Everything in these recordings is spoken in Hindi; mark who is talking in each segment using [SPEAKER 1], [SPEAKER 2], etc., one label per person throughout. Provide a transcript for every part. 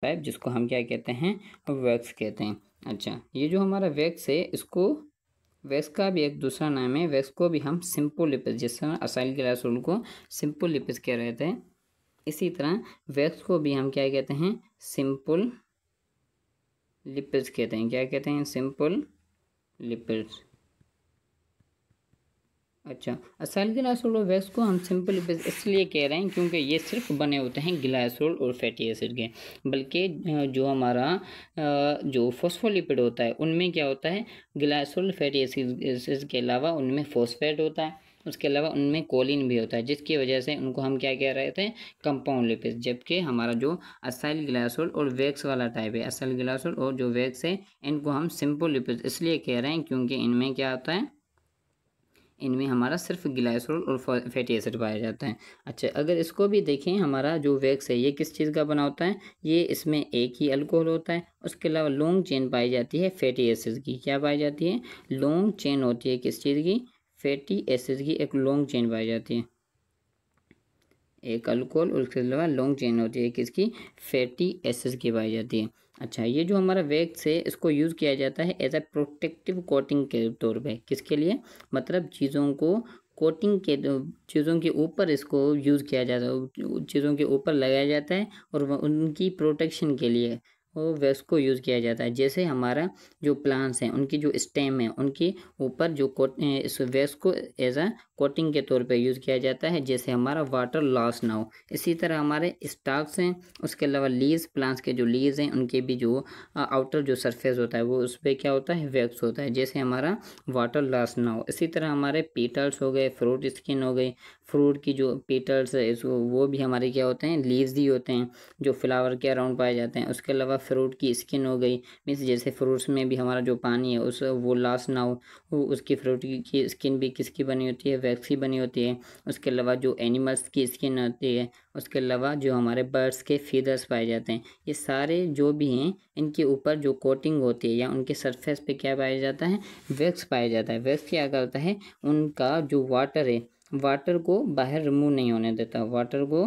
[SPEAKER 1] टाइप, जिसको हम क्या कहते हैं, वैक्स कहते हैं। अच्छा, ये जो हमारा वैक्स है, इसको वैक्स का भी एक दूसरा नाम है। वैक्स को भी हम सिंपल लिपिड, जिस तरह असाइल ग्लाइसोल को सिंपल लिपिड कह रहे थे, इसी तरह वैक्स को भी हम क्या कहते हैं, सिंपल लिपिड्स कहते हैं। क्या कहते हैं, सिंपल लिपिड्स। अच्छा, असाइल ग्लाइसोल और वैक्स को हम सिंपल लिपिड्स इसलिए कह रहे हैं क्योंकि ये सिर्फ बने होते हैं ग्लाइसोल और फैटी एसिड के, बल्कि जो हमारा जो फॉस्फोलिपिड होता है उनमें क्या होता है, ग्लाइसोल फैटी एसिड के अलावा उनमें फॉस्फेट होता है, उसके अलावा उनमें कोलिन भी होता है, जिसकी वजह से उनको हम क्या कह रहे थे, कंपाउंड लिपिड्स। जबकि हमारा जो असाइल ग्लाइसोल और वैक्स वाला टाइप है, असाइल ग्लाइसोल और जो वैक्स है, इनको हम सिंपल लिपिड्स इसलिए कह रहे हैं क्योंकि इनमें क्या होता है, इनमें हमारा सिर्फ ग्लाइसोल और फैटी एसिड पाया जाता है। अच्छा, अगर इसको भी देखें, हमारा जो वैक्स है ये किस चीज़ का बना होता है, ये इसमें एक ही अल्कोहल होता है, उसके अलावा लॉन्ग चेन पाई जाती है फैटी एसिड की। क्या पाई जाती है, लॉन्ग चेन होती है किस चीज़ की, फैटी एसिड की एक लॉन्ग चेन पाई जाती है, एक अल्कोहल और उसके अलावा लॉन्ग चेन होती है किसकी, फैटी एसिड की पाई जाती है। अच्छा, ये जो हमारा वैक्स है इसको यूज़ किया जाता है एज अ प्रोटेक्टिव कोटिंग के तौर पे। किसके लिए, मतलब चीज़ों को कोटिंग के, चीज़ों के ऊपर इसको यूज़ किया जाता है, चीज़ों के ऊपर लगाया जाता है और उनकी प्रोटेक्शन के लिए वो वैक्स को यूज़ किया जाता है। जैसे हमारा जो प्लांट्स हैं उनकी जो स्टेम है उनके ऊपर जो इस वैक्स को एज अ कोटिंग के तौर पे यूज़ किया जाता है, जैसे हमारा वाटर लॉस ना हो। इसी तरह हमारे स्टॉक्स हैं, उसके अलावा लीव्स, प्लांट्स के जो लीव्स हैं उनके भी जो आउटर जो सरफेस होता है वो उस पर क्या होता है, वैक्स होता है, जैसे हमारा वाटर लॉस ना हो। इसी तरह हमारे पीटल्स हो गए, फ्रूट स्किन हो गई, फ्रूट की जो पीटल्स है इसको, वो भी हमारे क्या होते हैं, लीव्स ही होते हैं जो फ्लावर के अराउंड पाए जाते हैं। उसके अलावा फ्रूट की स्किन हो गई, मीन्स जैसे फ्रूट्स में भी हमारा जो पानी है उस वो लॉस ना हो, वो उसकी फ्रूट की स्किन भी किसकी बनी होती है, वैक्स की बनी होती है। उसके अलावा जो एनिमल्स की स्किन होती है, उसके अलावा जो हमारे बर्ड्स के फीदर्स पाए जाते हैं, ये सारे जो भी हैं इनके ऊपर जो कोटिंग होती है या उनके सरफेस पे क्या पाया जाता है, वैक्स पाया जाता है। वैक्स क्या करता है, उनका जो वाटर है, वाटर को बाहर रिमूव नहीं होने देता, वाटर को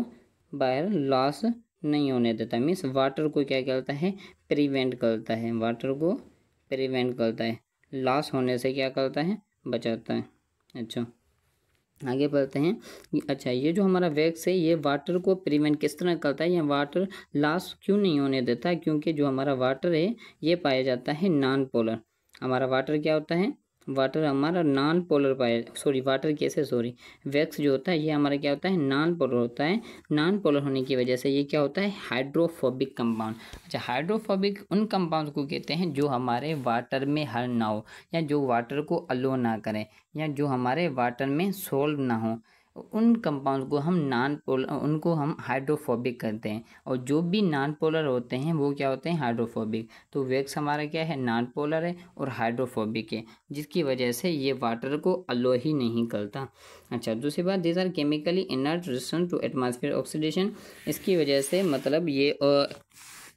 [SPEAKER 1] बाहर लॉस नहीं होने देता, मीन्स वाटर को क्या करता है, प्रिवेंट करता है, वाटर को प्रिवेंट करता है, लॉस होने से क्या करता है, बचाता है। अच्छा, आगे बढ़ते हैं। अच्छा, ये जो हमारा वैक्स है ये वाटर को प्रिवेंट किस तरह करता है या वाटर लॉस क्यों नहीं होने देता, क्योंकि जो हमारा वाटर है ये पाया जाता है नॉन पोलर। हमारा वाटर क्या होता है, वाटर हमारा नॉन पोलर पाया, सॉरी वाटर कैसे, सॉरी वैक्स जो होता है ये हमारा क्या होता है, नॉन पोलर होता है। नॉन पोलर होने की वजह से ये क्या होता है, हाइड्रोफोबिक कंपाउंड। अच्छा, हाइड्रोफोबिक उन कंपाउंड को कहते हैं जो हमारे वाटर में हर ना हो, या जो वाटर को अलो ना करें, या जो हमारे वाटर में सोल्व ना हो, उन कंपाउंड को हम नॉन पोलर, उनको हम हाइड्रोफोबिक करते हैं। और जो भी नॉन पोलर होते हैं वो क्या होते हैं, हाइड्रोफोबिक। तो वैक्स हमारा क्या है, नॉन पोलर है और हाइड्रोफोबिक है, जिसकी वजह से ये वाटर को अलो ही नहीं करता। अच्छा, दूसरी बात, these are chemically inert resistant to atmosphere oxidation. इसकी वजह से मतलब ये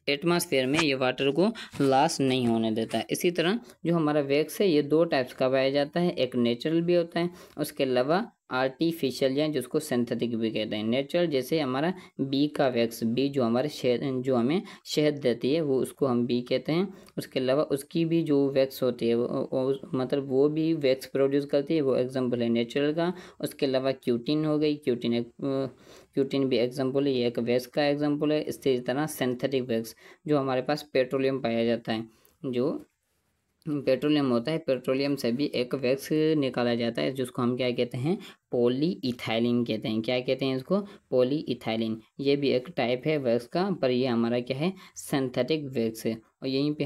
[SPEAKER 1] एटमॉस्फेयर में ये वाटर को लॉस नहीं होने देता है। इसी तरह जो हमारा वैक्स है ये दो टाइप्स का पाया जाता है, एक नेचुरल भी होता है, उसके अलावा आर्टिफिशियल या जिसको सिंथेटिक भी कहते हैं। नेचुरल जैसे हमारा बी का वैक्स, बी जो हमारे शहद, जो हमें शहद देती है वो, उसको हम बी कहते हैं। उसके अलावा उसकी भी जो वैक्स होती है मतलब वो भी वैक्स प्रोड्यूस करती है, वो एग्जाम्पल है नेचुरल का। उसके अलावा क्यूटिन हो गई, क्यूटिन भी एग्जाम्पल है, ये एक वैक्स का एग्जाम्पल है। इसी तरह सिंथेटिक वैक्स जो हमारे पास पेट्रोलियम पाया जाता है, जो पेट्रोलियम होता है, पेट्रोलियम से भी एक वैक्स निकाला जाता है जिसको हम क्या कहते हैं, पॉली इथाइलिन कहते हैं। क्या कहते हैं इसको, पॉली इथाइलिन। ये भी एक टाइप है वैक्स का, पर ये हमारा क्या है, सिंथेटिक वैक्स है। और यहीं पे